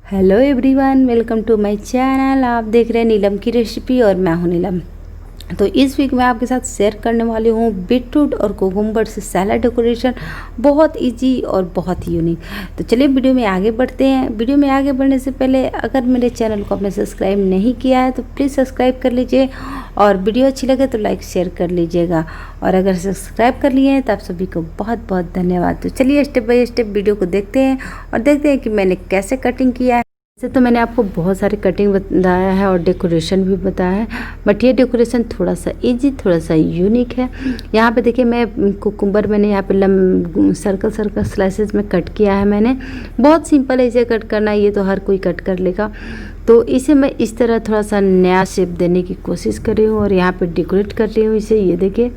Hello everyone, welcome to my channel. आप देख रहे हैं नीलम की रेसिपी और मैं हूं नीलम। तो इस वीक मैं आपके साथ शेयर करने वाली हूं बीटरूट और कुकुम्बर से सैलड डेकोरेशन। बहुत इजी और बहुत ही यूनिक। तो चलिए वीडियो में आगे बढ़ते हैं। वीडियो में आगे बढ़ने से पहले अगर मेरे चैनल को आपने सब्सक्राइब नहीं किया है तो प्लीज़ सब्सक्राइब कर लीजिए, और वीडियो अच्छी लगे तो लाइक शेयर कर लीजिएगा। और अगर सब्सक्राइब कर लिए हैं तो आप सभी को बहुत बहुत धन्यवाद। तो चलिए स्टेप बाय स्टेप वीडियो को देखते हैं और देखते हैं कि मैंने कैसे कटिंग किया है। वैसे तो मैंने आपको बहुत सारे कटिंग बताया है और डेकोरेशन भी बताया है, बट ये डेकोरेशन थोड़ा सा इजी, थोड़ा सा यूनिक है। यहाँ पे देखिए, मैं कुकुम्बर मैंने यहाँ पे सर्कल सर्कल स्लाइसेस में कट किया है। मैंने बहुत सिंपल है इसे कट करना, ये तो हर कोई कट कर लेगा। तो इसे मैं इस तरह थोड़ा सा नया शेप देने की कोशिश कर रही हूँ और यहाँ पे डेकोरेट कर रही हूँ इसे। ये देखिए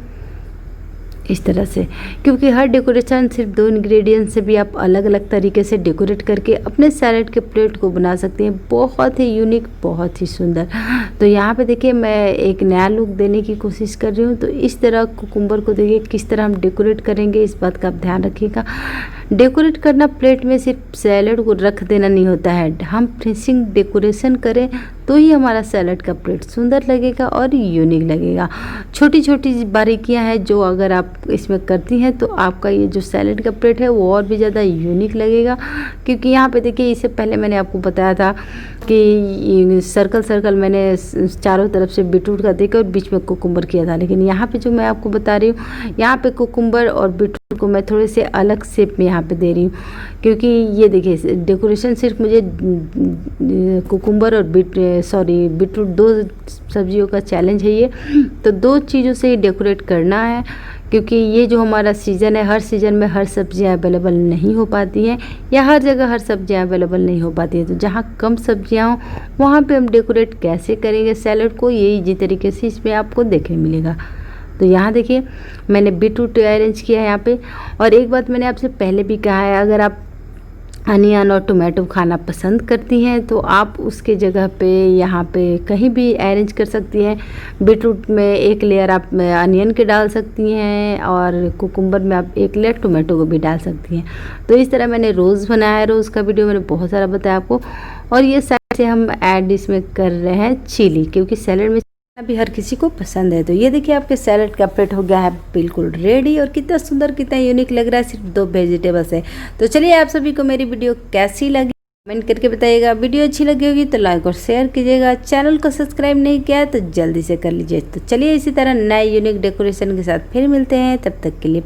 इस तरह से, क्योंकि हर डेकोरेशन सिर्फ 2 इंग्रेडिएंट से भी आप अलग अलग तरीके से डेकोरेट करके अपने सैलेड के प्लेट को बना सकते हैं। बहुत ही यूनिक, बहुत ही सुंदर। तो यहाँ पे देखिए मैं एक नया लुक देने की कोशिश कर रही हूँ। तो इस तरह कुकुम्बर को देखिए किस तरह हम डेकोरेट करेंगे, इस बात का आप ध्यान रखिएगा। डेकोरेट करना प्लेट में सिर्फ सैलेड को रख देना नहीं होता है, हम फिनिशिंग डेकोरेशन करें तो ही हमारा सैलेड का प्लेट सुंदर लगेगा और यूनिक लगेगा। छोटी छोटी बारीकियां हैं जो अगर आप इसमें करती हैं तो आपका ये जो सैलेड का प्लेट है वो और भी ज़्यादा यूनिक लगेगा। क्योंकि यहाँ पे देखिए, इससे पहले मैंने आपको बताया था कि सर्कल सर्कल मैंने चारों तरफ से बीटरूट का देकर और बीच में कुकुम्बर किया था, लेकिन यहाँ पे जो मैं आपको बता रही हूँ, यहाँ पे कुकुम्बर और बीटरूट को मैं थोड़े से अलग शेप में यहाँ पे दे रही हूँ। क्योंकि ये देखिए डेकोरेशन सिर्फ मुझे कुकुम्बर और बीटरूट 2 सब्जियों का चैलेंज है ये। तो 2 चीज़ों से ही डेकोरेट करना है, क्योंकि ये जो हमारा सीज़न है, हर सीज़न में हर सब्जियां अवेलेबल नहीं हो पाती हैं, या हर जगह हर सब्जियां अवेलेबल नहीं हो पाती हैं। तो जहाँ कम सब्जियां हों वहाँ पे हम डेकोरेट कैसे करेंगे सैलड को, ये इजी तरीके से इसमें आपको देखने मिलेगा। तो यहाँ देखिए मैंने बीटरूट अरेंज किया है यहाँ पे। और एक बात मैंने आपसे पहले भी कहा है, अगर आप अनियन और टोमेटो खाना पसंद करती हैं तो आप उसके जगह पे यहाँ पे कहीं भी अरेंज कर सकती हैं। बीटरूट में एक लेयर आप अनियन के डाल सकती हैं और कुकुम्बर में आप एक लेयर टोमेटो को भी डाल सकती हैं। तो इस तरह मैंने रोज़ बनाया है। रोज़ का वीडियो मैंने बहुत सारा बताया आपको। और ये साइड से हम ऐड इसमें कर रहे हैं चिली, क्योंकि सैलड में अभी हर किसी को पसंद है। तो ये देखिए आपके सैलड का प्लेट हो गया है बिल्कुल रेडी, और कितना सुंदर, कितना यूनिक लग रहा है। सिर्फ 2 वेजिटेबल्स है। तो चलिए आप सभी को मेरी वीडियो कैसी लगी कमेंट करके बताइएगा। वीडियो अच्छी लगी होगी तो लाइक और शेयर कीजिएगा। चैनल को सब्सक्राइब नहीं किया है तो जल्दी से कर लीजिए। तो चलिए इसी तरह नए यूनिक डेकोरेशन के साथ फिर मिलते हैं, तब तक के लिए